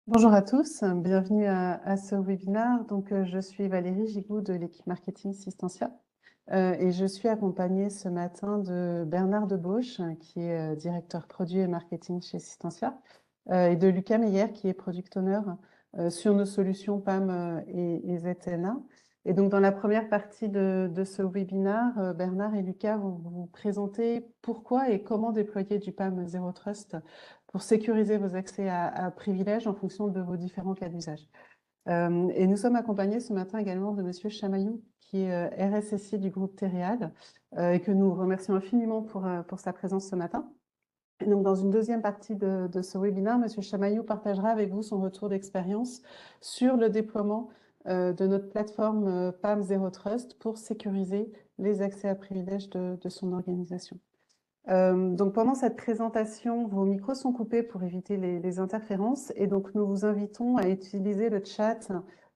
Bonjour à tous, bienvenue à ce webinaire. Je suis Valérie Gigou de l'équipe marketing Systentia et je suis accompagnée ce matin de Bernard Debauche, qui est directeur produit et marketing chez Systentia, et de Lucas Meyer, qui est product owner sur nos solutions PAM et ZTNA. Et donc, dans la première partie de ce webinaire, Bernard et Lucas vont vous présenter pourquoi et comment déployer du PAM Zero Trust pour sécuriser vos accès à privilèges en fonction de vos différents cas d'usage. Et nous sommes accompagnés ce matin également de Monsieur Chamaillou, qui est RSSI du groupe Teriad, et que nous remercions infiniment pour sa présence ce matin. Et donc, dans une deuxième partie de ce webinaire, Monsieur Chamaillou partagera avec vous son retour d'expérience sur le déploiement de notre plateforme PAM Zero Trust pour sécuriser les accès à privilèges de son organisation. Donc pendant cette présentation, vos micros sont coupés pour éviter les interférences et donc nous vous invitons à utiliser le chat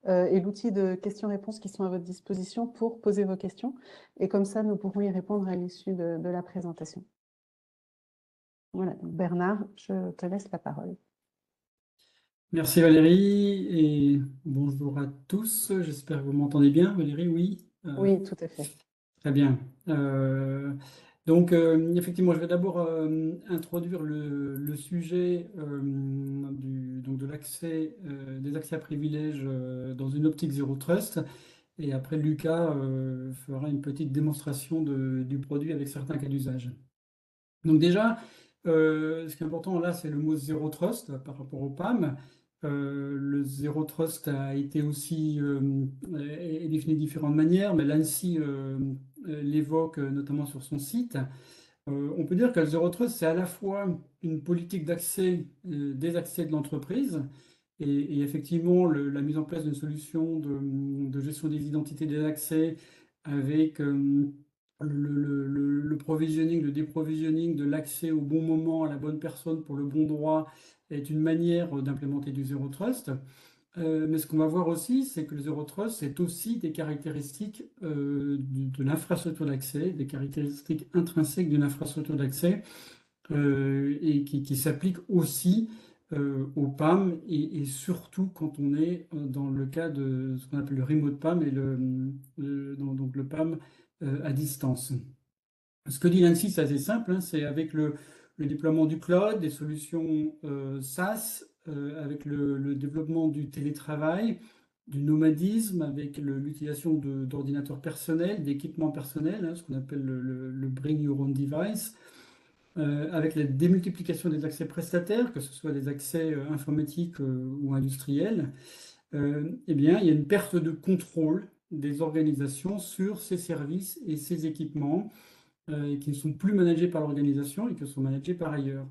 et l'outil de questions-réponses qui sont à votre disposition pour poser vos questions et comme ça nous pourrons y répondre à l'issue de la présentation. Voilà, donc Bernard, je te laisse la parole. Merci Valérie et bonjour à tous. J'espère que vous m'entendez bien. Valérie, oui? Oui, tout à fait. Très bien. Effectivement, je vais d'abord introduire le sujet de l'accès, des accès à privilèges dans une optique Zero Trust. Et après, Lucas fera une petite démonstration du produit avec certains cas d'usage. Donc déjà, ce qui est important là, c'est le mot Zero Trust par rapport au PAM. Le Zero Trust a été aussi est défini de différentes manières, mais l'ANSSI l'évoque notamment sur son site. On peut dire que le Zero Trust, c'est à la fois une politique d'accès, des accès de l'entreprise, et effectivement la mise en place d'une solution de gestion des identités des accès avec le provisioning, le déprovisioning de l'accès au bon moment à la bonne personne pour le bon droit est une manière d'implémenter du Zero Trust. Mais ce qu'on va voir aussi, c'est que le Zero Trust, c'est aussi des caractéristiques de l'infrastructure d'accès, des caractéristiques intrinsèques d'une infrastructure d'accès et qui s'appliquent aussi au PAM et surtout quand on est dans le cas de ce qu'on appelle le remote PAM et donc le PAM à distance. Ce que dit l'ANSSI, c'est assez simple, hein, c'est avec le déploiement du cloud, des solutions SaaS, avec le développement du télétravail, du nomadisme, avec l'utilisation d'ordinateurs personnels, d'équipements personnels, hein, ce qu'on appelle le Bring Your Own Device, avec la démultiplication des accès prestataires, que ce soit des accès informatiques ou industriels, eh bien, il y a une perte de contrôle des organisations sur ces services et ces équipements qui ne sont plus managés par l'organisation et qui sont managés par ailleurs.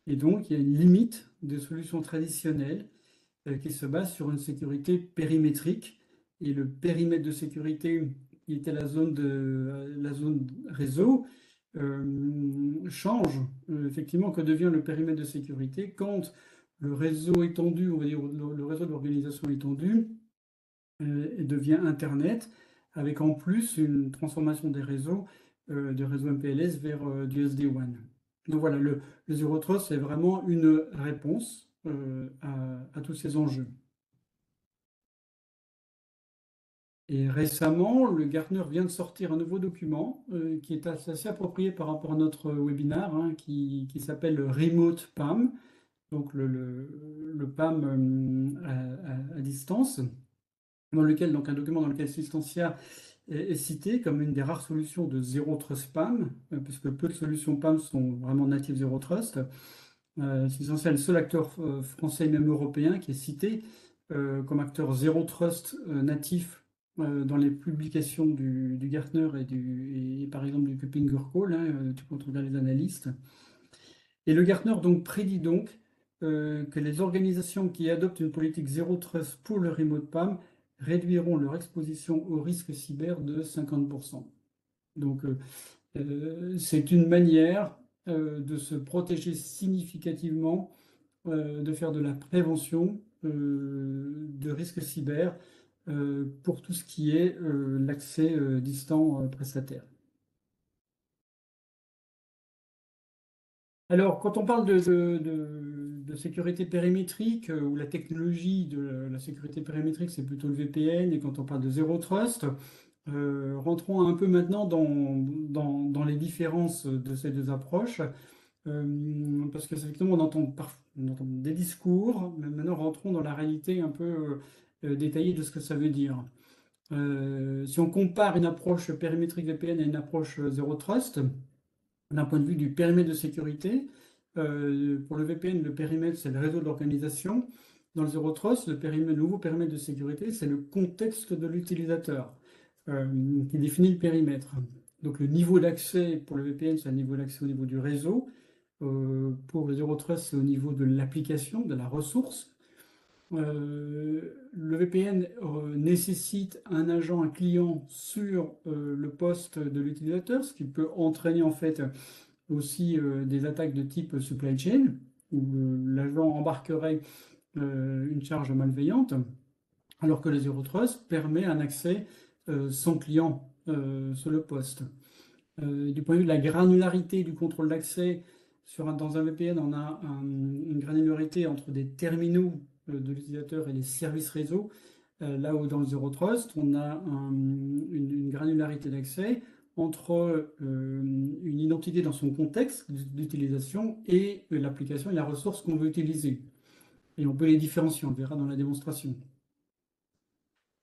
Et donc, il y a une limite des solutions traditionnelles qui se base sur une sécurité périmétrique. Et le périmètre de sécurité qui était la zone réseau change effectivement que devient le périmètre de sécurité quand le réseau étendu, on va dire le réseau de l'organisation étendu, devient Internet, avec en plus une transformation des réseaux de réseau MPLS vers du SD-WAN. Donc voilà, le Zero Trust, c'est vraiment une réponse à tous ces enjeux. Et récemment, le Gartner vient de sortir un nouveau document qui est assez approprié par rapport à notre webinaire, hein, qui s'appelle le Remote PAM, donc le PAM à distance, dans lequel, donc un document dans lequel Systentia est cité comme une des rares solutions de Zero Trust PAM, puisque peu de solutions PAM sont vraiment natives Zero Trust. Systentia est le seul acteur français et même européen qui est cité comme acteur Zero Trust natif dans les publications du Gartner et par exemple du KuppingerCole, hein, quand on regarde les analystes. Et le Gartner donc prédit donc que les organisations qui adoptent une politique Zero Trust pour le remote PAM réduiront leur exposition au risque cyber de 50%. Donc c'est une manière de se protéger significativement, de faire de la prévention de risques cyber pour tout ce qui est l'accès distant prestataire. Alors, quand on parle de sécurité périmétrique, ou la technologie de la sécurité périmétrique, c'est plutôt le VPN, et quand on parle de Zero Trust, rentrons un peu maintenant dans les différences de ces deux approches, parce que effectivement on entend des discours, mais maintenant rentrons dans la réalité un peu détaillée de ce que ça veut dire. Si on compare une approche périmétrique VPN à une approche Zero Trust, d'un point de vue du périmètre de sécurité, pour le VPN, le périmètre, c'est le réseau de l'organisation. Dans le Zero Trust, le nouveau périmètre de sécurité, c'est le contexte de l'utilisateur qui définit le périmètre. Donc le niveau d'accès pour le VPN, c'est le niveau d'accès au niveau du réseau. Pour le Zero Trust, c'est au niveau de l'application, de la ressource. Le VPN nécessite un agent, un client sur le poste de l'utilisateur, ce qui peut entraîner en fait aussi des attaques de type supply chain, où l'agent embarquerait une charge malveillante, alors que le Zero Trust permet un accès sans client sur le poste. Du point de vue de la granularité du contrôle d'accès, dans un VPN, on a une granularité entre des terminaux de l'utilisateur et les services réseau, là où dans le Zero Trust, on a une granularité d'accès entre une identité dans son contexte d'utilisation et l'application et la ressource qu'on veut utiliser. Et on peut les différencier, on le verra dans la démonstration.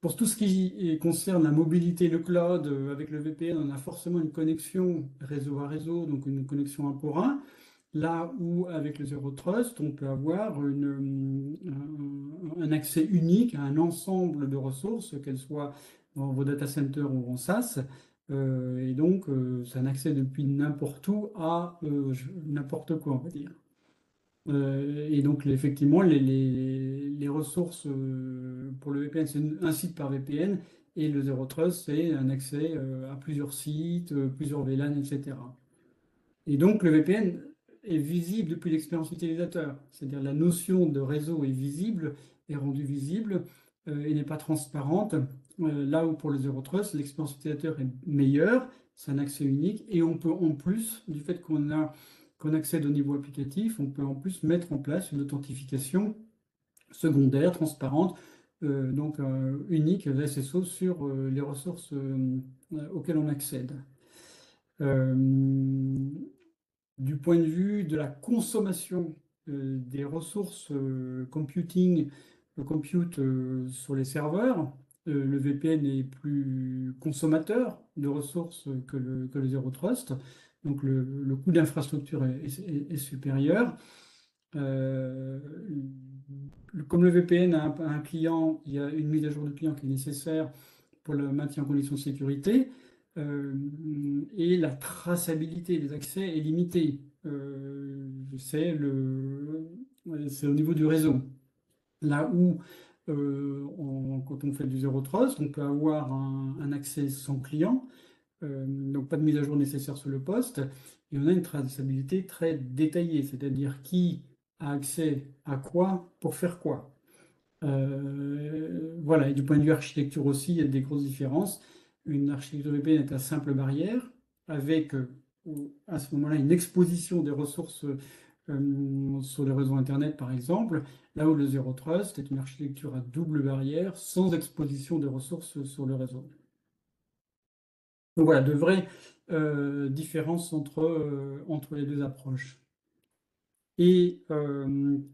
Pour tout ce qui concerne la mobilité, le cloud, avec le VPN, on a forcément une connexion réseau à réseau, donc une connexion un pour un. Là où, avec le Zero Trust, on peut avoir un accès unique à un ensemble de ressources, qu'elles soient dans vos data centers ou en SaaS. Et donc, c'est un accès depuis n'importe où à n'importe quoi, on va dire. Et donc, effectivement, les ressources pour le VPN, c'est un site par VPN, et le Zero Trust, c'est un accès à plusieurs sites, plusieurs VLAN, etc. Et donc, le VPN est visible depuis l'expérience utilisateur. C'est-à-dire la notion de réseau est visible, est rendue visible et n'est pas transparente. Là où pour le Zero Trust, l'expérience utilisateur est meilleure, c'est un accès unique, et on peut en plus, du fait qu'on accède au niveau applicatif, on peut en plus mettre en place une authentification secondaire, transparente, donc unique, SSO sur les ressources auxquelles on accède. Du point de vue de la consommation des ressources computing, le compute sur les serveurs, le VPN est plus consommateur de ressources que le Zero Trust. Donc le coût d'infrastructure est supérieur. Euh, Comme le VPN a un client, il y a une mise à jour de client qui est nécessaire pour le maintien en condition de sécurité. Euh, et la traçabilité des accès est limitée. C'est au niveau du réseau. Là où, quand on fait du Zero Trust, on peut avoir un accès sans client, donc pas de mise à jour nécessaire sur le poste, et on a une traçabilité très détaillée, c'est-à-dire qui a accès à quoi pour faire quoi. Voilà, et du point de vue architecture aussi, il y a des grosses différences. Une architecture VPN est à simple barrière, avec à ce moment-là une exposition des ressources sur le réseau Internet, par exemple, là où le Zero Trust est une architecture à double barrière, sans exposition des ressources sur le réseau. Donc voilà, de vraies différences entre les deux approches. Et comme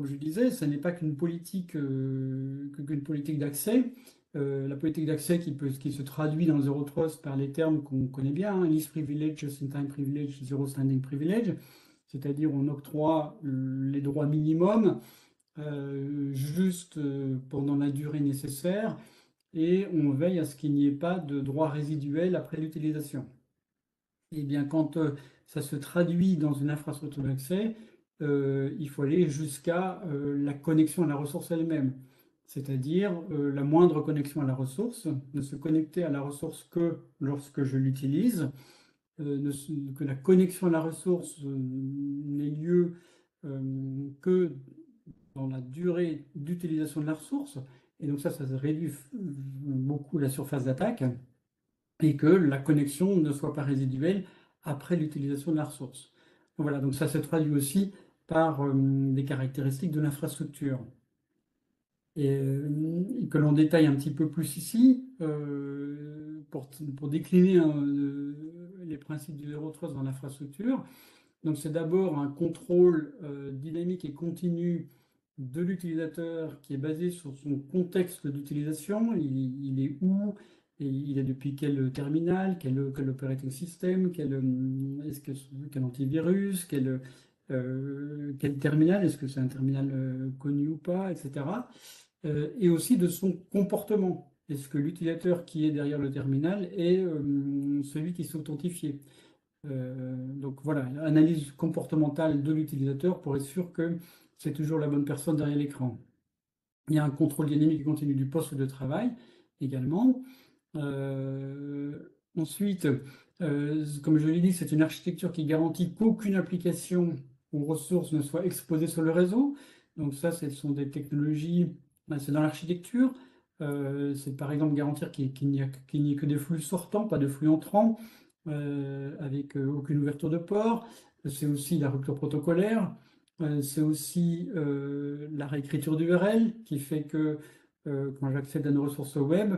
je disais, ce n'est pas qu'une politique, qu'une politique d'accès. La politique d'accès qui se traduit dans le Zero Trust par les termes qu'on connaît bien, hein, least privilege, just-in-time privilege, zero standing privilege, c'est-à-dire on octroie les droits minimums juste pendant la durée nécessaire, et on veille à ce qu'il n'y ait pas de droits résiduels après l'utilisation. Eh bien, quand ça se traduit dans une infrastructure d'accès, il faut aller jusqu'à la connexion à la ressource elle-même, c'est-à-dire la moindre connexion à la ressource, ne se connecter à la ressource que lorsque je l'utilise, que la connexion à la ressource n'ait lieu que dans la durée d'utilisation de la ressource, et donc ça réduit beaucoup la surface d'attaque, et que la connexion ne soit pas résiduelle après l'utilisation de la ressource. Donc voilà, donc ça se traduit aussi par des caractéristiques de l'infrastructure. Et que l'on détaille un petit peu plus ici, pour décliner les principes du Zero Trust dans l'infrastructure. Donc c'est d'abord un contrôle dynamique et continu de l'utilisateur qui est basé sur son contexte d'utilisation. Il est où? Et il est depuis quel terminal, quel operating system, quel antivirus, quel terminal, est-ce que c'est un terminal connu ou pas, etc. Et aussi de son comportement. Est-ce que l'utilisateur qui est derrière le terminal est celui qui s'est authentifié? Donc voilà, analyse comportementale de l'utilisateur pour être sûr que c'est toujours la bonne personne derrière l'écran. Il y a un contrôle dynamique et continu du poste de travail également. Ensuite, comme je l'ai dit, c'est une architecture qui garantit qu'aucune application ou ressource ne soit exposée sur le réseau. Donc ça, ce sont des technologies, c'est dans l'architecture. C'est par exemple garantir qu'il n'y ait que des flux sortants, pas de flux entrants, avec aucune ouverture de port. C'est aussi la rupture protocolaire. C'est aussi la réécriture d'URL qui fait que quand j'accède à une ressource web,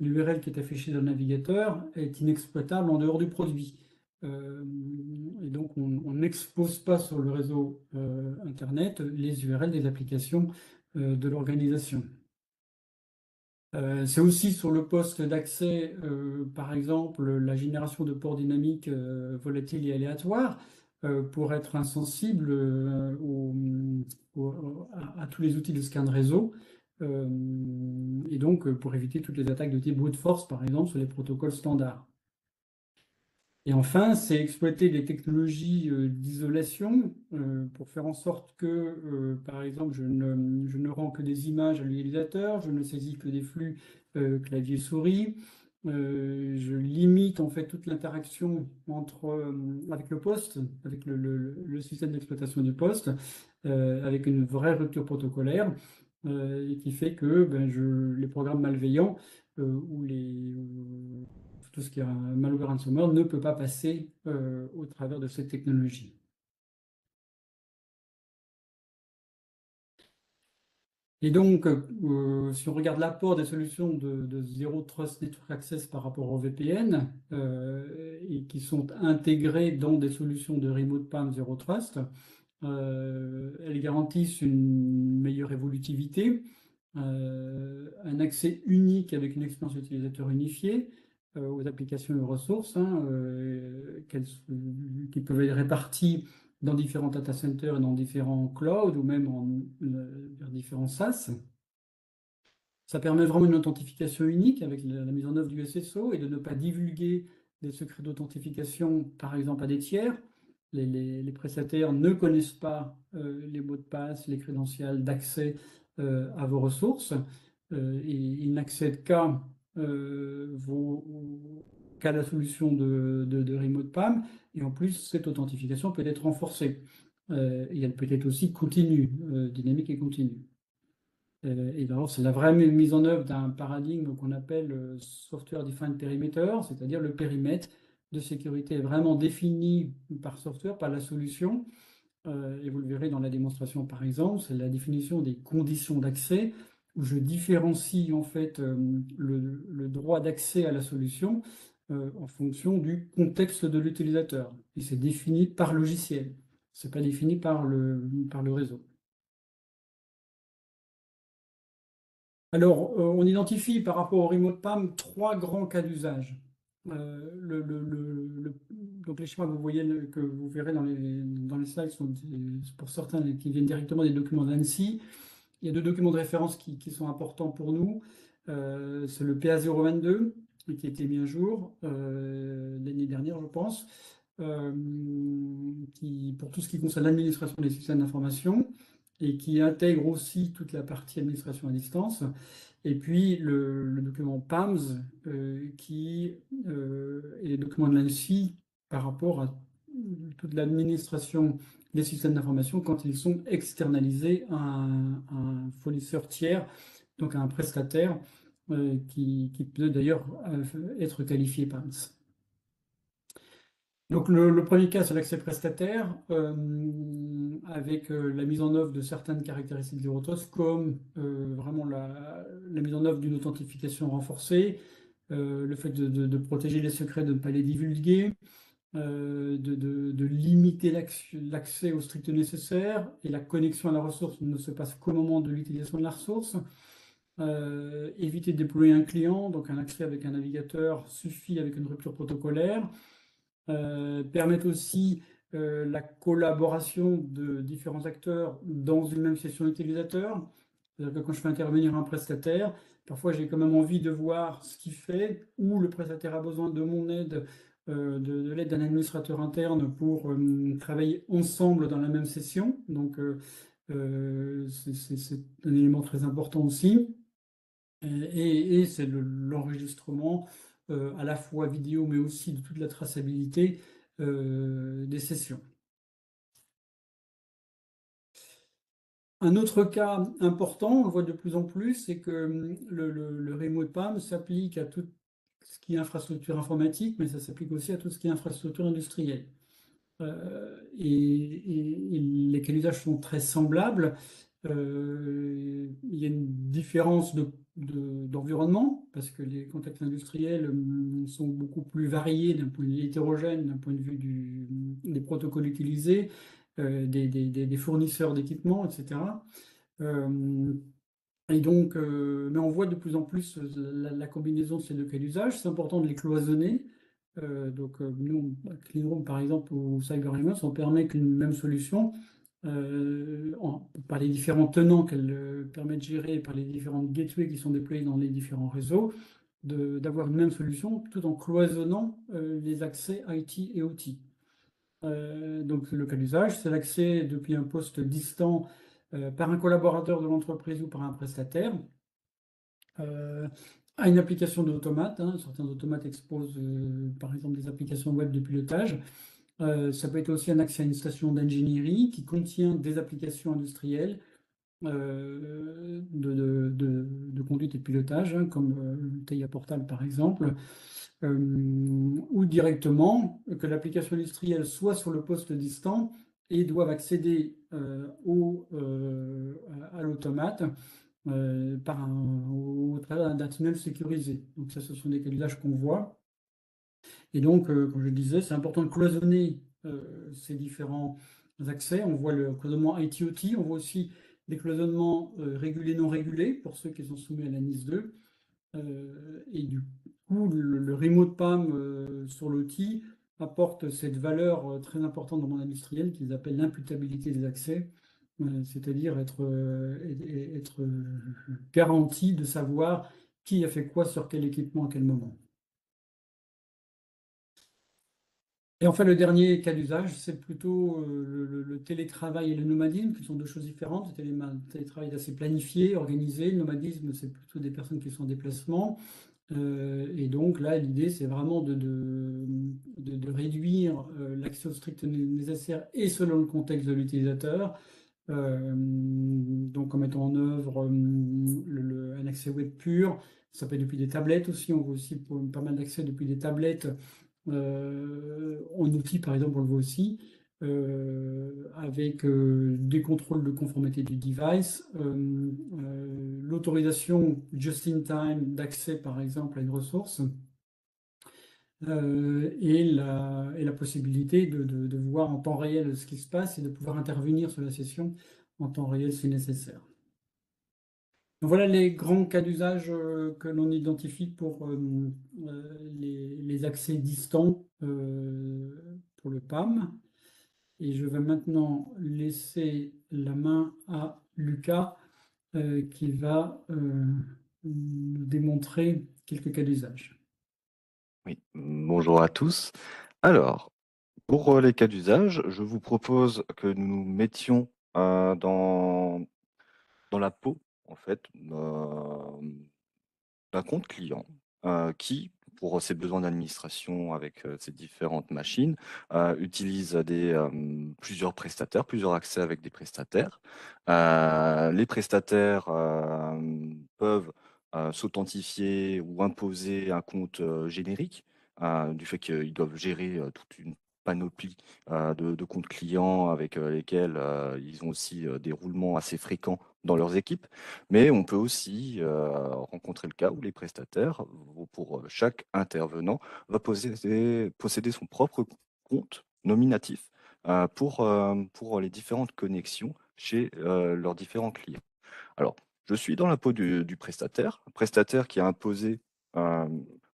l'URL qui est affichée dans le navigateur est inexploitable en dehors du produit. Et donc, on n'expose pas sur le réseau Internet les URL des applications de l'organisation. C'est aussi sur le poste d'accès, par exemple, la génération de ports dynamiques volatiles et aléatoires pour être insensible à tous les outils de scan réseau. Et donc, pour éviter toutes les attaques de type brute force, par exemple, sur les protocoles standards. Et enfin, c'est exploiter les technologies d'isolation pour faire en sorte que, par exemple, je ne rends que des images à l'utilisateur, je ne saisis que des flux clavier-souris, je limite en fait toute l'interaction avec le poste, avec le système d'exploitation du poste, avec une vraie rupture protocolaire, et qui fait que les programmes malveillants ou tout ce qui est un malware ransomware ne peut pas passer au travers de cette technologie. Et donc, si on regarde l'apport des solutions de Zero Trust Network Access par rapport au VPN, et qui sont intégrées dans des solutions de Remote PAM Zero Trust, elles garantissent une meilleure évolutivité, un accès unique avec une expérience utilisateur unifiée aux applications et aux ressources, hein, qui peuvent être réparties dans différents data centers et dans différents clouds ou même vers différents SaaS. Ça permet vraiment une authentification unique avec la mise en œuvre du SSO et de ne pas divulguer des secrets d'authentification, par exemple, à des tiers. Les prestataires ne connaissent pas les mots de passe, les crédentials d'accès à vos ressources et ils n'accèdent qu'à la solution de Remote PAM. Et en plus, cette authentification peut être renforcée. Et elle peut être aussi continue, dynamique et continue. Et alors, c'est la vraie mise en œuvre d'un paradigme qu'on appelle Software Defined Perimeter, c'est-à-dire le périmètre de sécurité est vraiment défini par software, par la solution. Et vous le verrez dans la démonstration par exemple, c'est la définition des conditions d'accès, où je différencie en fait le droit d'accès à la solution en fonction du contexte de l'utilisateur. Et c'est défini par logiciel, c'est pas défini par le réseau. Alors, on identifie par rapport au remote PAM trois grands cas d'usage. Donc les schémas que vous voyez, que vous verrez dans les slides sont pour certains qui viennent directement des documents d'ANSSI. Il y a deux documents de référence qui sont importants pour nous. C'est le PA022 qui a été mis à jour l'année dernière, je pense, pour tout ce qui concerne l'administration des systèmes d'information et qui intègre aussi toute la partie administration à distance. Et puis le document PAMS qui est le document de l'ANSSI par rapport à toute l'administration des systèmes d'information quand ils sont externalisés à un fournisseur tiers, donc à un prestataire qui peut d'ailleurs être qualifié PAMS. Donc le premier cas, c'est l'accès prestataire, avec la mise en œuvre de certaines caractéristiques Zero Trust, comme vraiment la mise en œuvre d'une authentification renforcée, le fait de protéger les secrets, de ne pas les divulguer, de limiter l'accès au strict nécessaire, et la connexion à la ressource ne se passe qu'au moment de l'utilisation de la ressource. Éviter de déployer un client, donc un accès avec un navigateur suffit avec une rupture protocolaire. Permettre aussi la collaboration de différents acteurs dans une même session utilisateur. C'est-à-dire que quand je fais intervenir un prestataire, parfois j'ai quand même envie de voir ce qu'il fait, ou le prestataire a besoin de mon aide, de l'aide d'un administrateur interne pour travailler ensemble dans la même session. Donc c'est un élément très important aussi. Et c'est l'enregistrement à la fois vidéo, mais aussi de toute la traçabilité des sessions. Un autre cas important, on le voit de plus en plus, c'est que le remote PAM s'applique à tout ce qui est infrastructure informatique, mais ça s'applique aussi à tout ce qui est infrastructure industrielle. Et les cas d'usage sont très semblables. Il y a une différence d'environnement, parce que les contextes industriels sont beaucoup plus variés d'un point de vue hétérogène, d'un point de vue des protocoles utilisés, des fournisseurs d'équipements, etc. Euh, et donc, mais on voit de plus en plus la combinaison de ces deux cas d'usage. C'est important de les cloisonner. Nous, à Cleanroom, par exemple, ou CyberEmons, on permet qu'une même solution, par les différents tenants qu'elle permet de gérer, par les différentes gateways qui sont déployés dans les différents réseaux, d'avoir une même solution tout en cloisonnant les accès IT et OT. Donc le cas d'usage, c'est l'accès depuis un poste distant par un collaborateur de l'entreprise ou par un prestataire euh, à une application d'automate. Certains automates exposent par exemple des applications web de pilotage. Ça peut être aussi un accès à une station d'ingénierie qui contient des applications industrielles de conduite et de pilotage, comme TIA Portal par exemple, ou directement que l'application industrielle soit sur le poste distant et doivent accéder à l'automate au travers d'un tunnel sécurisé. Donc ça, ce sont des cas d'usage qu'on voit. Et donc, comme je le disais, c'est important de cloisonner ces différents accès. On voit le cloisonnement IT-OT, on voit aussi des cloisonnements régulés, non régulés, pour ceux qui sont soumis à la NIS 2. Et du coup, le remote PAM sur l'outil apporte cette valeur très importante dans le monde industriel qu'ils appellent l'imputabilité des accès, c'est-à-dire être garanti de savoir qui a fait quoi sur quel équipement à quel moment. Et enfin, le dernier cas d'usage, c'est plutôt le télétravail et le nomadisme, qui sont deux choses différentes. Le télétravail est assez planifié, organisé. Le nomadisme, c'est plutôt des personnes qui sont en déplacement. Et donc là, l'idée, c'est vraiment de réduire l'accès au strict nécessaire et selon le contexte de l'utilisateur. Donc en mettant en œuvre un accès web pur. Ça peut être depuis des tablettes aussi. On voit aussi pas mal d'accès depuis des tablettes en outil, par exemple, on le voit aussi, avec des contrôles de conformité du device, l'autorisation just-in-time d'accès, par exemple, à une ressource, et la possibilité de voir en temps réel ce qui se passe et de pouvoir intervenir sur la session en temps réel si nécessaire. Donc voilà les grands cas d'usage que l'on identifie pour les accès distants pour le PAM. Et je vais maintenant laisser la main à Lucas qui va nous démontrer quelques cas d'usage. Oui, bonjour à tous. Alors, pour les cas d'usage, je vous propose que nous nous mettions dans la peau, en fait, d'un compte client qui, pour ses besoins d'administration avec ses différentes machines, utilise plusieurs prestataires, plusieurs accès avec des prestataires. Les prestataires peuvent s'authentifier ou imposer un compte générique du fait qu'ils doivent gérer toute une panoplie de comptes clients avec lesquels ils ont aussi des roulements assez fréquents dans leurs équipes. Mais on peut aussi rencontrer le cas où les prestataires, pour chaque intervenant, va posséder son propre compte nominatif pour les différentes connexions chez leurs différents clients. Alors, je suis dans la peau du prestataire, un prestataire qui a imposé euh,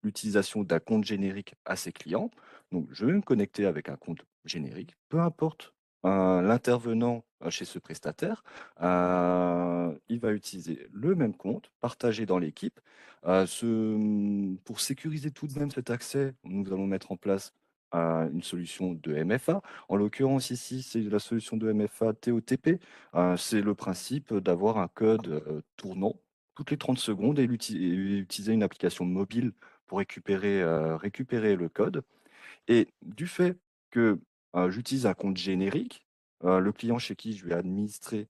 l'utilisation d'un compte générique à ses clients. Donc, je vais me connecter avec un compte générique, peu importe l'intervenant chez ce prestataire, il va utiliser le même compte partagé dans l'équipe. Pour sécuriser tout de même cet accès, nous allons mettre en place une solution de MFA. En l'occurrence, ici, c'est la solution de MFA TOTP. C'est le principe d'avoir un code tournant toutes les 30 secondes et utiliser une application mobile pour récupérer le code. Et du fait que j'utilise un compte générique, le client chez qui je vais administrer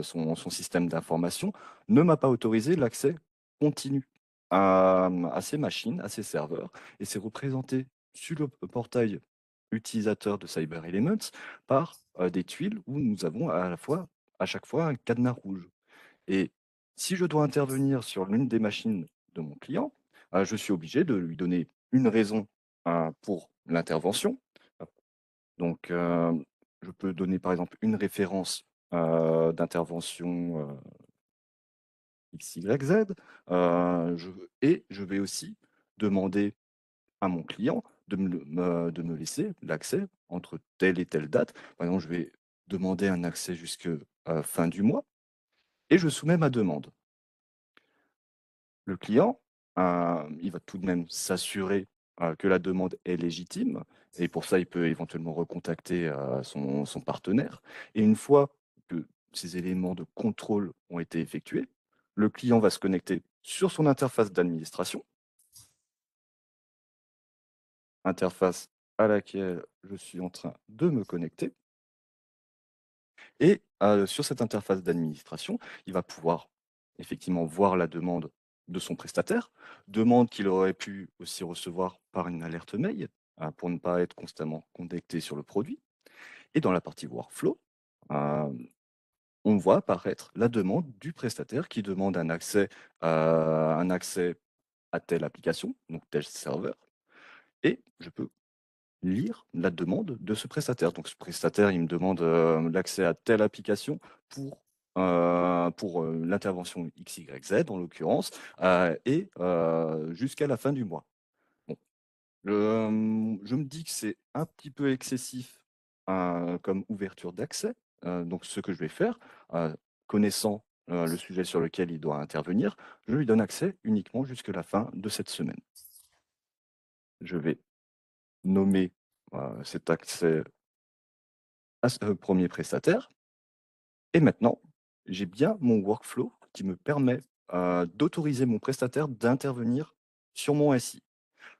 son système d'information ne m'a pas autorisé l'accès continu à ces machines, à ces serveurs. Et c'est représenté sur le portail utilisateur de CyberElements par des tuiles où nous avons à chaque fois un cadenas rouge. Et si je dois intervenir sur l'une des machines de mon client, je suis obligé de lui donner une raison pour l'intervention. Donc, je peux donner par exemple une référence d'intervention XYZ, et je vais aussi demander à mon client de me laisser l'accès entre telle et telle date. Par exemple, je vais demander un accès jusque fin du mois et je soumets ma demande. Le client, il va tout de même s'assurer que la demande est légitime et pour ça, il peut éventuellement recontacter son partenaire. Et une fois que ces éléments de contrôle ont été effectués, le client va se connecter sur son interface d'administration, interface à laquelle je suis en train de me connecter. Et sur cette interface d'administration, il va pouvoir effectivement voir la demande de son prestataire, demande qu'il aurait pu aussi recevoir par une alerte mail pour ne pas être constamment connecté sur le produit. Et dans la partie workflow, euh, on voit apparaître la demande du prestataire qui demande un accès à telle application, donc tel serveur, et je peux lire la demande de ce prestataire. Donc, ce prestataire, il me demande l'accès à telle application pour l'intervention XYZ, en l'occurrence, et jusqu'à la fin du mois. Bon. Je me dis que c'est un petit peu excessif comme ouverture d'accès. Donc, ce que je vais faire, connaissant le sujet sur lequel il doit intervenir, je lui donne accès uniquement jusqu'à la fin de cette semaine. Je vais nommer cet accès à ce premier prestataire. Et maintenant, j'ai bien mon workflow qui me permet d'autoriser mon prestataire d'intervenir sur mon SI.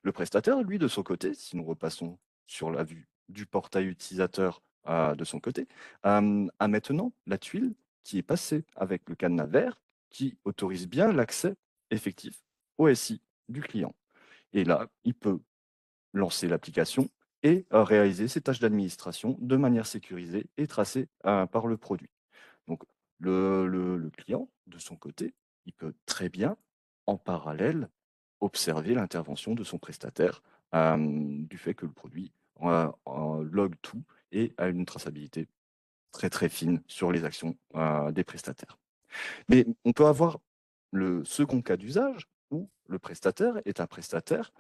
Le prestataire, lui, de son côté, si nous repassons sur la vue du portail utilisateur de son côté, a maintenant la tuile qui est passée avec le cadenas vert qui autorise bien l'accès effectif au SI du client. Et là, il peut lancer l'application et réaliser ses tâches d'administration de manière sécurisée et tracée par le produit. Donc, le client, de son côté, il peut très bien, en parallèle, observer l'intervention de son prestataire du fait que le produit log tout et a une traçabilité très très fine sur les actions des prestataires. Mais on peut avoir le second cas d'usage où le prestataire est un prestataire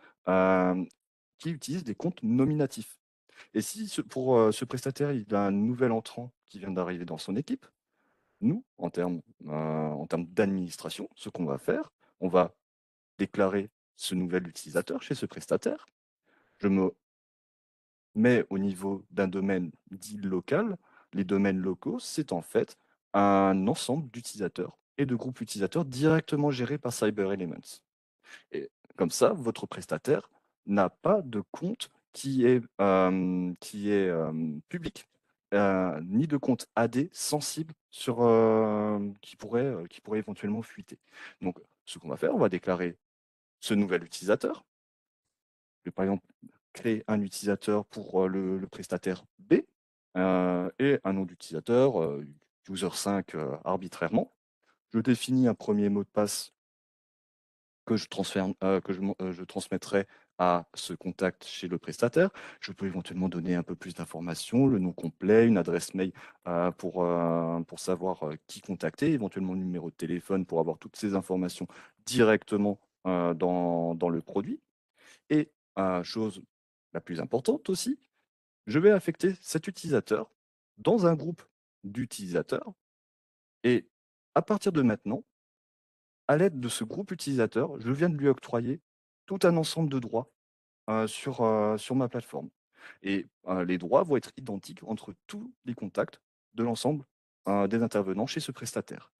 qui utilise des comptes nominatifs. Et si pour ce prestataire, il a un nouvel entrant qui vient d'arriver dans son équipe, nous, en termes d'administration, ce qu'on va faire, on va déclarer ce nouvel utilisateur chez ce prestataire. Je me mets au niveau d'un domaine dit local. Les domaines locaux, c'est en fait un ensemble d'utilisateurs et de groupes utilisateurs directement gérés par CyberElements. Et comme ça, votre prestataire n'a pas de compte qui est public, ni de compte AD sensible qui pourrait éventuellement fuiter. Donc, ce qu'on va faire, on va déclarer ce nouvel utilisateur. Je vais par exemple créer un utilisateur pour le prestataire B et un nom d'utilisateur, user5 arbitrairement. Je définis un premier mot de passe que je transmettrai à ce contact chez le prestataire. Je peux éventuellement donner un peu plus d'informations, le nom complet, une adresse mail pour savoir qui contacter, éventuellement le numéro de téléphone pour avoir toutes ces informations directement dans le produit. Et chose la plus importante aussi, je vais affecter cet utilisateur dans un groupe d'utilisateurs et à partir de maintenant, à l'aide de ce groupe utilisateur, je viens de lui octroyer tout un ensemble de droits sur ma plateforme. Et les droits vont être identiques entre tous les contacts de l'ensemble des intervenants chez ce prestataire.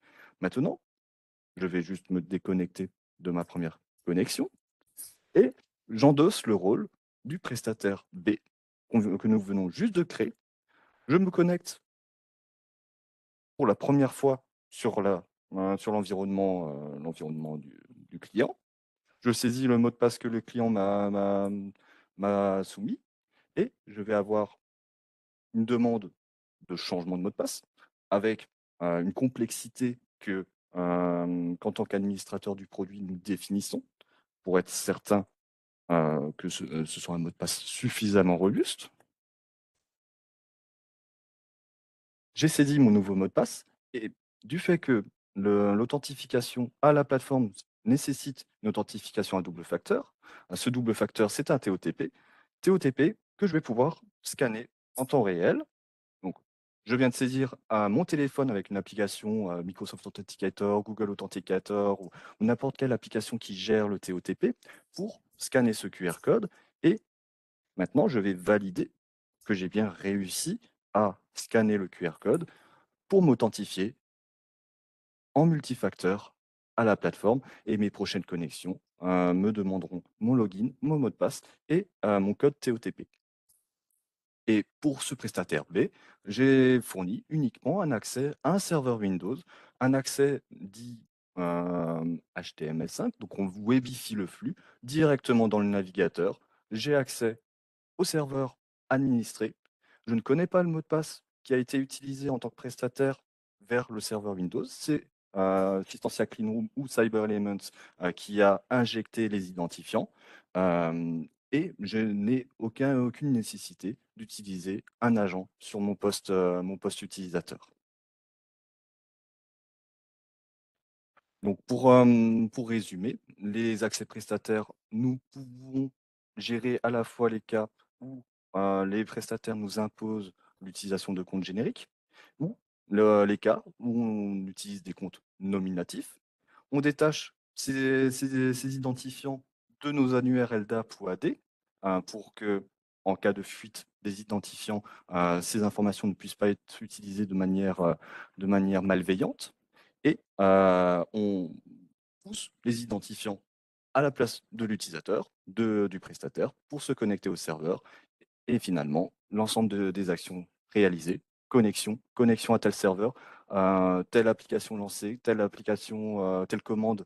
Maintenant, je vais juste me déconnecter de ma première connexion et j'endosse le rôle du prestataire B que nous venons juste de créer. Je me connecte pour la première fois sur l'environnement du client. Je saisis le mot de passe que le client m'a soumis et je vais avoir une demande de changement de mot de passe avec une complexité qu'en tant qu'administrateur du produit, nous définissons pour être certain que ce soit un mot de passe suffisamment robuste. J'ai saisi mon nouveau mot de passe et du fait que l'authentification à la plateforme nécessite une authentification à double facteur, ce double facteur, c'est un TOTP. TOTP que je vais pouvoir scanner en temps réel. Donc, je viens de saisir mon téléphone avec une application Microsoft Authenticator, Google Authenticator ou n'importe quelle application qui gère le TOTP pour scanner ce QR code. Et maintenant, je vais valider que j'ai bien réussi à scanner le QR code pour m'authentifier en multifacteur à la plateforme et mes prochaines connexions me demanderont mon login, mon mot de passe et mon code TOTP. Et pour ce prestataire B, j'ai fourni uniquement un accès à un serveur Windows, un accès dit HTML5, donc on webifie le flux directement dans le navigateur. J'ai accès au serveur administré. Je ne connais pas le mot de passe qui a été utilisé en tant que prestataire vers le serveur Windows. C'est Systentia Cleanroom ou CyberElements qui a injecté les identifiants. Et je n'ai aucune nécessité d'utiliser un agent sur mon poste utilisateur. Donc pour résumer, les accès prestataires, nous pouvons gérer à la fois les cas où les prestataires nous imposent l'utilisation de comptes génériques ou les cas où on utilise des comptes nominatifs. On détache ces identifiants de nos annuaires LDAP ou AD pour que, en cas de fuite des identifiants, ces informations ne puissent pas être utilisées de manière malveillante. Et on pousse les identifiants à la place de l'utilisateur, du prestataire, pour se connecter au serveur. Et finalement, l'ensemble des actions réalisées, connexion à tel serveur, telle application lancée, telle commande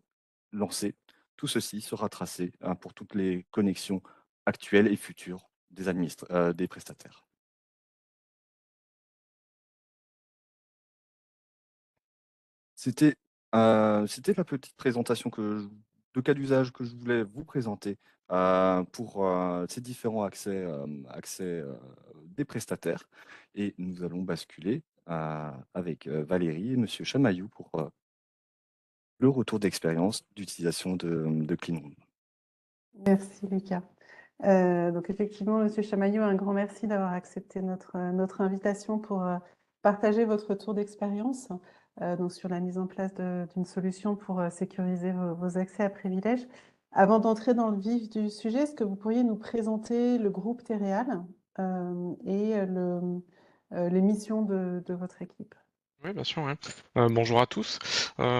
lancée, tout ceci sera tracé pour toutes les connexions actuelles et futures des prestataires. C'était la petite présentation de cas d'usage que je voulais vous présenter pour ces différents accès des prestataires. Et nous allons basculer avec Valérie et Monsieur Chamaillou pour le retour d'expérience d'utilisation de Cleanroom. Merci Lucas. Donc effectivement, Monsieur Chamaillot, un grand merci d'avoir accepté notre invitation pour partager votre retour d'expérience donc sur la mise en place d'une solution pour sécuriser vos accès à privilèges. Avant d'entrer dans le vif du sujet, est-ce que vous pourriez nous présenter le groupe Tereal et les missions de votre équipe? Oui, bien sûr, ouais. Bonjour à tous.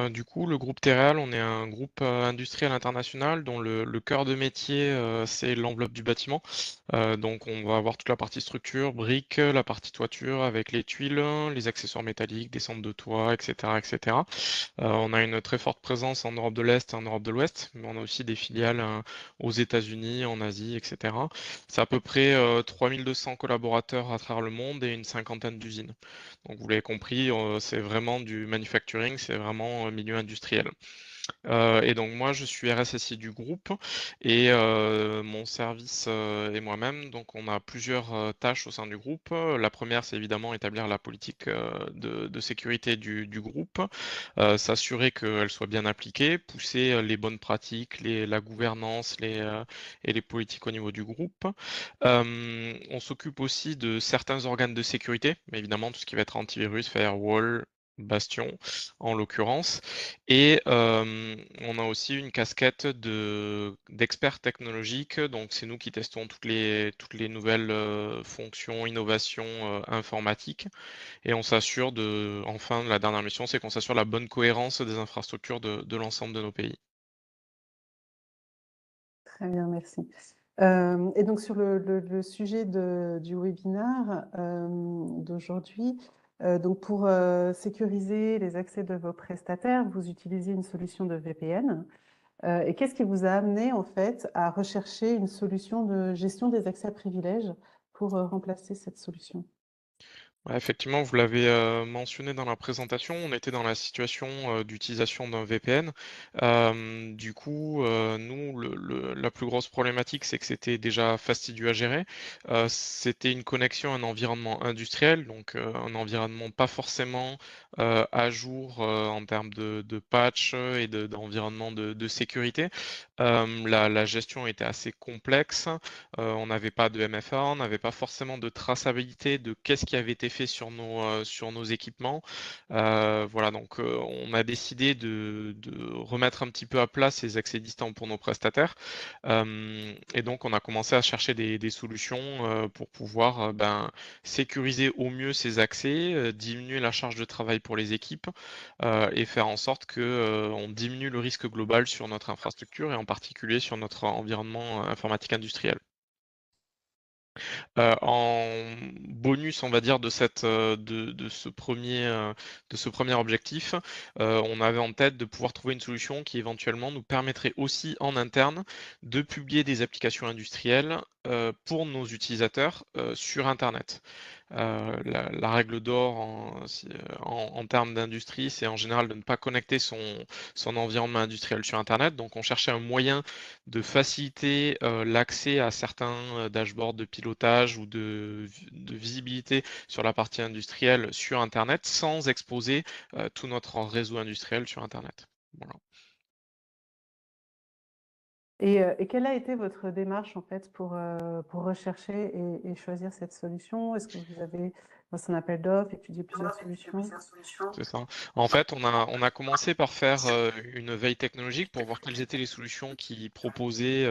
Du coup, le groupe Terreal, on est un groupe industriel international dont le cœur de métier, c'est l'enveloppe du bâtiment. Donc, on va avoir toute la partie structure, briques, la partie toiture avec les tuiles, les accessoires métalliques, des centres de toit, etc., etc. On a une très forte présence en Europe de l'Est et en Europe de l'Ouest, mais on a aussi des filiales aux États-Unis, en Asie, etc. C'est à peu près 3200 collaborateurs à travers le monde et une cinquantaine d'usines. Donc vous l'avez compris, c'est vraiment du manufacturing, c'est vraiment milieu industriel. Et donc moi, je suis RSSI du groupe et mon service et moi-même, donc on a plusieurs tâches au sein du groupe. La première, c'est évidemment établir la politique de sécurité du groupe, s'assurer qu'elle soit bien appliquée, pousser les bonnes pratiques, la gouvernance et les politiques au niveau du groupe. On s'occupe aussi de certains organes de sécurité, mais évidemment tout ce qui va être antivirus, firewall, Bastion en l'occurrence. Et on a aussi une casquette d'experts technologiques, donc c'est nous qui testons toutes les nouvelles fonctions, innovations informatiques. Et on s'assure enfin, la dernière mission, c'est qu'on s'assure la bonne cohérence des infrastructures de l'ensemble de nos pays. Très bien, merci. Et donc sur le sujet du webinaire d'aujourd'hui, donc pour sécuriser les accès de vos prestataires, vous utilisez une solution de VPN. Et qu'est-ce qui vous a amené en fait à rechercher une solution de gestion des accès à privilèges pour remplacer cette solution? Ouais, effectivement, vous l'avez mentionné dans la présentation, on était dans la situation d'utilisation d'un VPN. Du coup, nous, la plus grosse problématique, c'est que c'était déjà fastidieux à gérer. C'était une connexion à un environnement industriel, donc un environnement pas forcément à jour en termes de patch et d'environnement de sécurité. La gestion était assez complexe. On n'avait pas de MFA, on n'avait pas forcément de traçabilité de qu'est-ce qui avait été fait sur nos équipements. Voilà, donc on a décidé de remettre un petit peu à plat ces accès distants pour nos prestataires. Et donc on a commencé à chercher des solutions pour pouvoir sécuriser au mieux ces accès, diminuer la charge de travail pour les équipes et faire en sorte que on diminue le risque global sur notre infrastructure et en particulier sur notre environnement informatique industriel. En bonus, on va dire, de ce premier objectif, on avait en tête de pouvoir trouver une solution qui éventuellement nous permettrait aussi en interne de publier des applications industrielles pour nos utilisateurs sur Internet. La règle d'or en termes d'industrie, c'est en général de ne pas connecter son environnement industriel sur Internet. Donc, on cherchait un moyen de faciliter l'accès à certains dashboards de pilotage ou de visibilité sur la partie industrielle sur Internet sans exposer tout notre réseau industriel sur Internet. Voilà. Et quelle a été votre démarche en fait pour rechercher et choisir cette solution? Est-ce que vous avez lancé un appel d'offres, étudié plusieurs solutions? C'est ça. En fait, on a commencé par faire une veille technologique pour voir quelles étaient les solutions qui proposaient,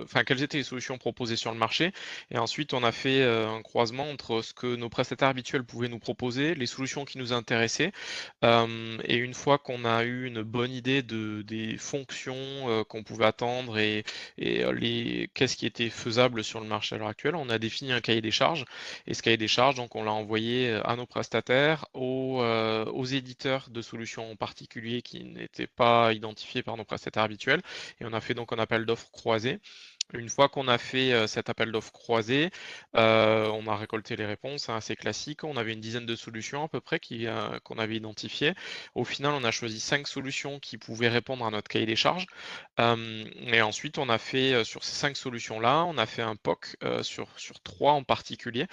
enfin quelles étaient les solutions proposées sur le marché. Et ensuite, on a fait un croisement entre ce que nos prestataires habituels pouvaient nous proposer, les solutions qui nous intéressaient. Et une fois qu'on a eu une bonne idée des fonctions qu'on pouvait attendre et qu'est-ce qui était faisable sur le marché à l'heure actuelle, on a défini un cahier des charges. Et ce cahier des charges, donc, on l'a envoyé à nos prestataires, aux éditeurs de solutions en particulier qui n'étaient pas identifiés par nos prestataires habituels. Et on a fait donc un appel d'offres croisé. Une fois qu'on a fait cet appel d'offres croisé, on a récolté les réponses, hein, assez classiques. On avait une dizaine de solutions à peu près qu'on avait identifiées. Au final, on a choisi 5 solutions qui pouvaient répondre à notre cahier des charges. Et ensuite, on a fait sur ces 5 solutions-là, on a fait un POC sur 3 en particulier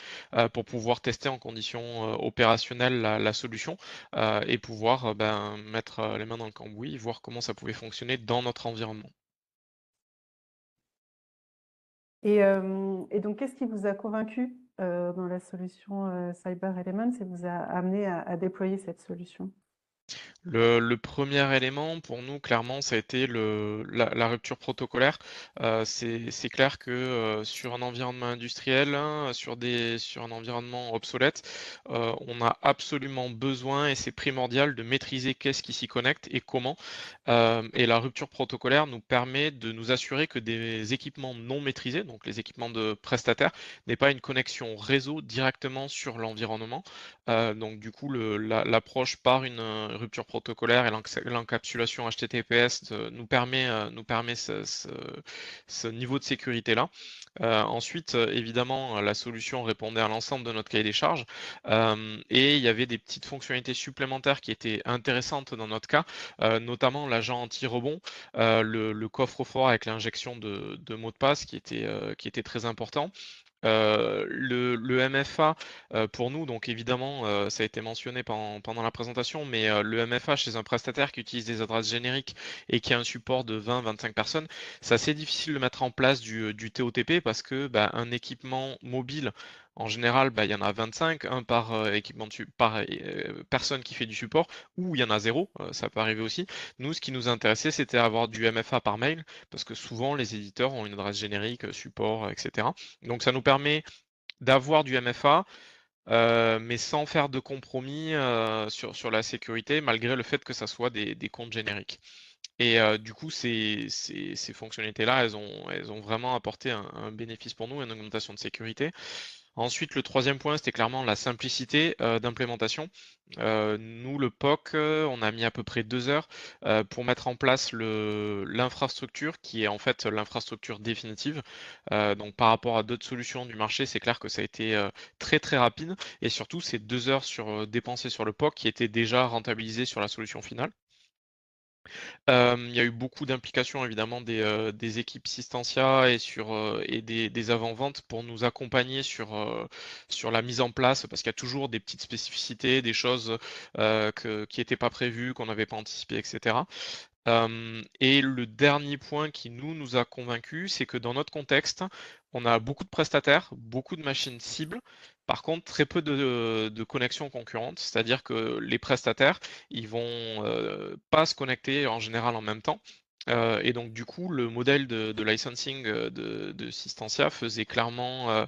pour pouvoir tester en conditions opérationnelles la solution et pouvoir mettre les mains dans le cambouis, voir comment ça pouvait fonctionner dans notre environnement. Et donc, qu'est-ce qui vous a convaincu dans la solution Cyber Elements et vous a amené à déployer cette solution? Le premier élément pour nous, clairement, ça a été la rupture protocolaire. C'est clair que sur un environnement industriel, hein, sur un environnement obsolète, on a absolument besoin, et c'est primordial, de maîtriser qu'est-ce qui s'y connecte et comment. Et la rupture protocolaire nous permet de nous assurer que des équipements non maîtrisés, donc les équipements de prestataires, n'aient pas une connexion réseau directement sur l'environnement. Donc du coup, l'approche par une rupture protocolaire et l'encapsulation HTTPS nous permet ce niveau de sécurité-là. Ensuite, évidemment, la solution répondait à l'ensemble de notre cahier des charges, et il y avait des petites fonctionnalités supplémentaires qui étaient intéressantes dans notre cas, notamment l'agent anti-rebond, le coffre-fort avec l'injection de mots de passe qui était très important. Le MFA, pour nous, donc évidemment, ça a été mentionné pendant la présentation, mais le MFA chez un prestataire qui utilise des adresses génériques et qui a un support de 20-25 personnes, c'est assez difficile de mettre en place du TOTP parce que bah, un équipement mobile, en général, bah, il y en a 25, un par personne qui fait du support, ou il y en a 0, ça peut arriver aussi. Nous, ce qui nous intéressait, c'était avoir du MFA par mail, parce que souvent les éditeurs ont une adresse générique, support, etc. Donc ça nous permet d'avoir du MFA, mais sans faire de compromis sur la sécurité, malgré le fait que ça soit des comptes génériques. Et du coup, ces fonctionnalités-là, elles ont vraiment apporté un bénéfice pour nous, une augmentation de sécurité. Ensuite, le troisième point, c'était clairement la simplicité d'implémentation. Nous, le POC, on a mis à peu près 2 heures pour mettre en place l'infrastructure, qui est en fait l'infrastructure définitive. Donc par rapport à d'autres solutions du marché, c'est clair que ça a été très très rapide. Et surtout, c'est 2 heures dépensées sur le POC qui étaient déjà rentabilisées sur la solution finale. Il y a eu beaucoup d'implications évidemment des équipes Systentia et des avant-ventes pour nous accompagner sur la mise en place, parce qu'il y a toujours des petites spécificités, des choses qui n'étaient pas prévues, qu'on n'avait pas anticipées, etc. Et le dernier point qui nous a convaincus, c'est que dans notre contexte, on a beaucoup de prestataires, beaucoup de machines cibles, par contre très peu de connexions concurrentes, c'est-à-dire que les prestataires, ils vont pas se connecter en général en même temps. Et donc du coup, le modèle de licensing de Systentia faisait clairement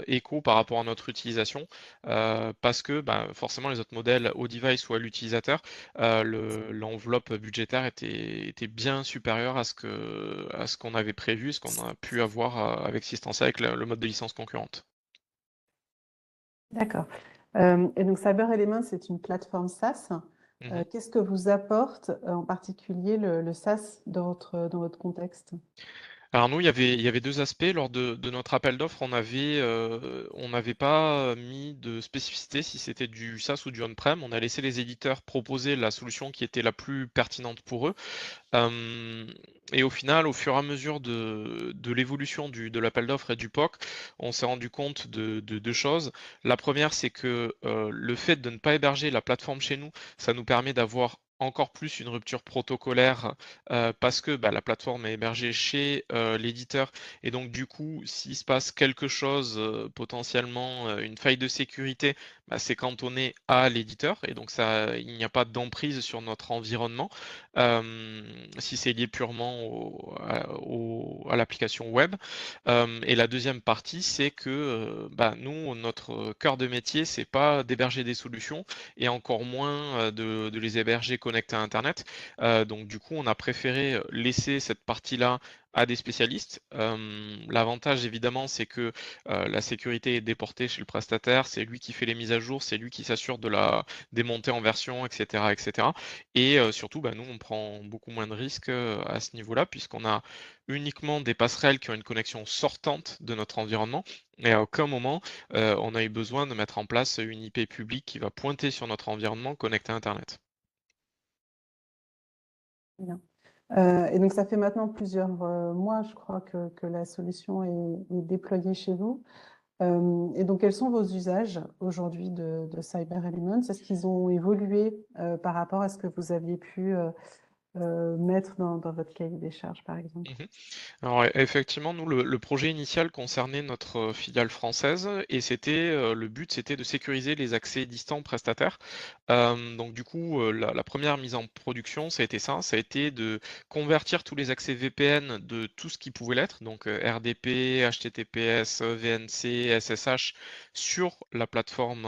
écho par rapport à notre utilisation, parce que bah, forcément les autres modèles au device ou à l'utilisateur, l'enveloppe budgétaire était bien supérieure à ce qu'on avait prévu, ce qu'on a pu avoir avec Systentia avec le mode de licence concurrente. D'accord. Et donc Cyber Elements, c'est une plateforme SaaS. Mhm. Qu'est-ce que vous apporte en particulier le SaaS dans votre contexte? Alors nous, il y avait deux aspects. Lors de notre appel d'offres, on n'avait pas mis de spécificité si c'était du SaaS ou du on-prem. On a laissé les éditeurs proposer la solution qui était la plus pertinente pour eux. Et au final, au fur et à mesure de l'évolution de l'appel d'offres et du POC, on s'est rendu compte de deux choses. La première, c'est que le fait de ne pas héberger la plateforme chez nous, ça nous permet d'avoir encore plus une rupture protocolaire parce que bah, la plateforme est hébergée chez l'éditeur et donc du coup s'il se passe quelque chose, potentiellement une faille de sécurité, bah, c'est cantonné à l'éditeur et donc ça, il n'y a pas d'emprise sur notre environnement. Si c'est lié purement à l'application web. Et la deuxième partie, c'est que bah, nous, notre cœur de métier, c'est pas d'héberger des solutions et encore moins de les héberger connectés à Internet. Donc du coup, on a préféré laisser cette partie-là à des spécialistes. L'avantage évidemment, c'est que la sécurité est déportée chez le prestataire, c'est lui qui fait les mises à jour, c'est lui qui s'assure de la démontée en version, etc., etc. Et surtout, bah, nous, on prend beaucoup moins de risques à ce niveau-là, puisqu'on a uniquement des passerelles qui ont une connexion sortante de notre environnement. Et à aucun moment, on a eu besoin de mettre en place une IP publique qui va pointer sur notre environnement connecté à Internet. Bien. Et donc, ça fait maintenant plusieurs mois, je crois, que la solution est déployée chez vous. Et donc, quels sont vos usages aujourd'hui de Cyber Elements? Est-ce qu'ils ont évolué par rapport à ce que vous aviez pu mettre dans votre cahier des charges, par exemple? Mhm. Alors effectivement, nous, le projet initial concernait notre filiale française et le but, c'était de sécuriser les accès distants prestataires. Donc du coup, la première mise en production, ça a été de convertir tous les accès VPN de tout ce qui pouvait l'être, donc RDP, HTTPS, VNC, SSH, sur la plateforme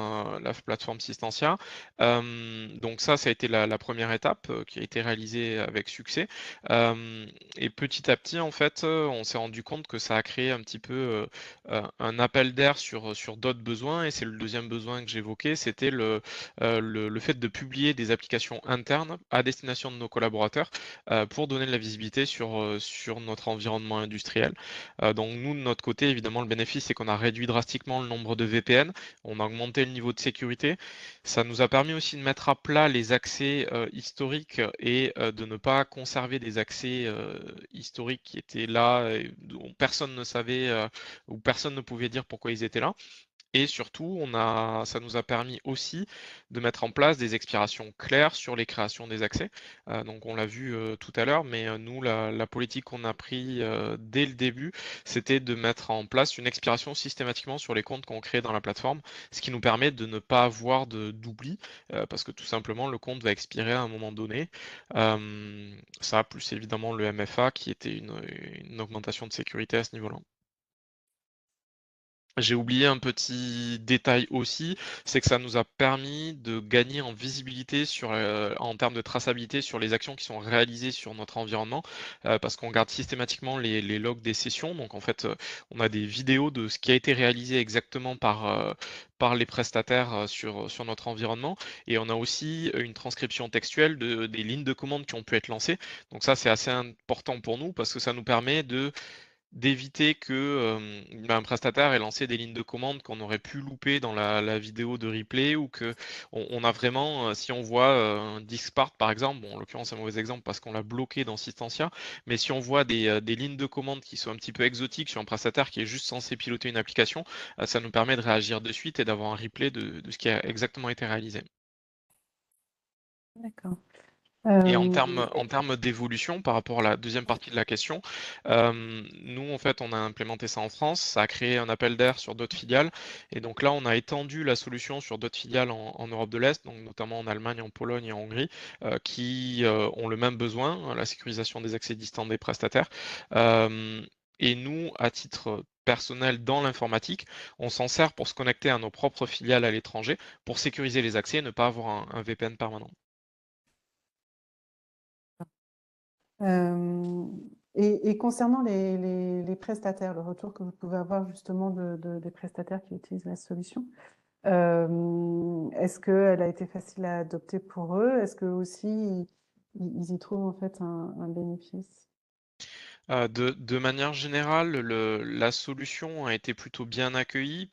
Systentia. Donc ça a été la première étape qui a été réalisée avec succès. Et petit à petit, en fait, on s'est rendu compte que ça a créé un petit peu un appel d'air sur d'autres besoins. Et c'est le deuxième besoin que j'évoquais, c'était le fait de publier des applications internes à destination de nos collaborateurs pour donner de la visibilité sur notre environnement industriel. Donc nous, de notre côté, évidemment, le bénéfice, c'est qu'on a réduit drastiquement le nombre de VPN, on a augmenté le niveau de sécurité. Ça nous a permis aussi de mettre à plat les accès historiques et de ne pas conserver des accès historiques qui étaient là, et dont personne ne savait ou personne ne pouvait dire pourquoi ils étaient là. Et surtout, ça nous a permis aussi de mettre en place des expirations claires sur les créations des accès. Donc on l'a vu tout à l'heure, mais nous, la politique qu'on a pris dès le début, c'était de mettre en place une expiration systématiquement sur les comptes qu'on crée dans la plateforme, ce qui nous permet de ne pas avoir d'oubli, parce que tout simplement, le compte va expirer à un moment donné. Ça, plus évidemment le MFA, qui était une augmentation de sécurité à ce niveau-là. J'ai oublié un petit détail aussi, c'est que ça nous a permis de gagner en visibilité en termes de traçabilité sur les actions qui sont réalisées sur notre environnement, parce qu'on garde systématiquement les logs des sessions. Donc en fait, on a des vidéos de ce qui a été réalisé exactement par les prestataires sur notre environnement. Et on a aussi une transcription textuelle des lignes de commande qui ont pu être lancées. Donc ça, c'est assez important pour nous parce que ça nous permet d'éviter que un prestataire ait lancé des lignes de commande qu'on aurait pu louper dans la vidéo de replay, ou que on a vraiment, si on voit un diskpart par exemple, bon en l'occurrence c'est un mauvais exemple parce qu'on l'a bloqué dans Systentia, mais si on voit des lignes de commande qui sont un petit peu exotiques sur un prestataire qui est juste censé piloter une application, ça nous permet de réagir de suite et d'avoir un replay de ce qui a exactement été réalisé. D'accord. Et en Euh, termes d'évolution, par rapport à la deuxième partie de la question, nous, en fait, on a implémenté ça en France, ça a créé un appel d'air sur d'autres filiales, et donc là, on a étendu la solution sur d'autres filiales en Europe de l'Est, donc notamment en Allemagne, en Pologne et en Hongrie, qui ont le même besoin, la sécurisation des accès distants des prestataires. Et nous, à titre personnel dans l'informatique, on s'en sert pour se connecter à nos propres filiales à l'étranger, pour sécuriser les accès et ne pas avoir un VPN permanent. Euh, et concernant les prestataires, le retour que vous pouvez avoir justement des prestataires qui utilisent la solution, est-ce qu'elle a été facile à adopter pour eux? Est-ce que aussi ils y trouvent en fait un bénéfice? De manière générale, la solution a été plutôt bien accueillie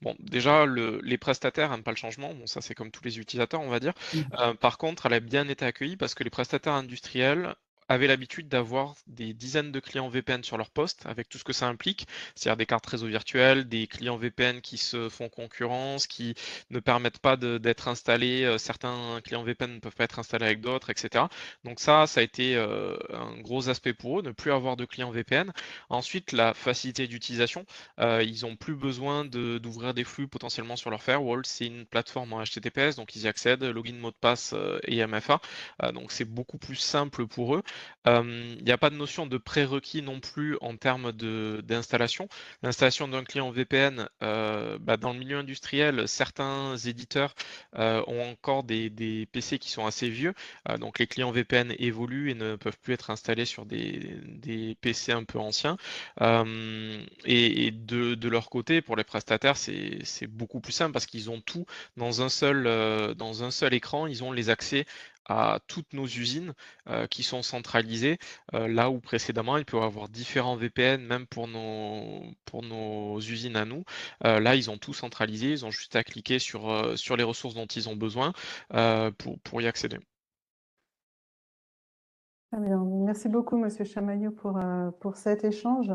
bon, déjà, les prestataires n'aiment pas le changement. Bon, ça, c'est comme tous les utilisateurs, on va dire. Par contre, elle a bien été accueillie parce que les prestataires industriels avaient l'habitude d'avoir des dizaines de clients VPN sur leur poste, avec tout ce que ça implique, c'est-à-dire des cartes réseau virtuelles, des clients VPN qui se font concurrence, qui ne permettent pas d'être installés. Certains clients VPN ne peuvent pas être installés avec d'autres, etc. Donc ça a été un gros aspect pour eux, ne plus avoir de clients VPN. Ensuite, la facilité d'utilisation. Ils n'ont plus besoin d'ouvrir des flux potentiellement sur leur firewall. C'est une plateforme en HTTPS, donc ils y accèdent, login, mot de passe et MFA. Donc c'est beaucoup plus simple pour eux. Il n'y a pas de notion de prérequis non plus en termes d'installation. L'installation d'un client VPN, dans le milieu industriel, certains éditeurs ont encore des PC qui sont assez vieux. Donc les clients VPN évoluent et ne peuvent plus être installés sur des PC un peu anciens. Et de leur côté, pour les prestataires, c'est beaucoup plus simple parce qu'ils ont tout dans dans un seul écran. Ils ont les accès à toutes nos usines qui sont centralisées, là où précédemment il peut y avoir différents VPN, même pour nos usines à nous. Là, ils ont tout centralisé, ils ont juste à cliquer sur les ressources dont ils ont besoin pour y accéder. Très bien. Merci beaucoup, Monsieur Chamaillot, pour cet échange.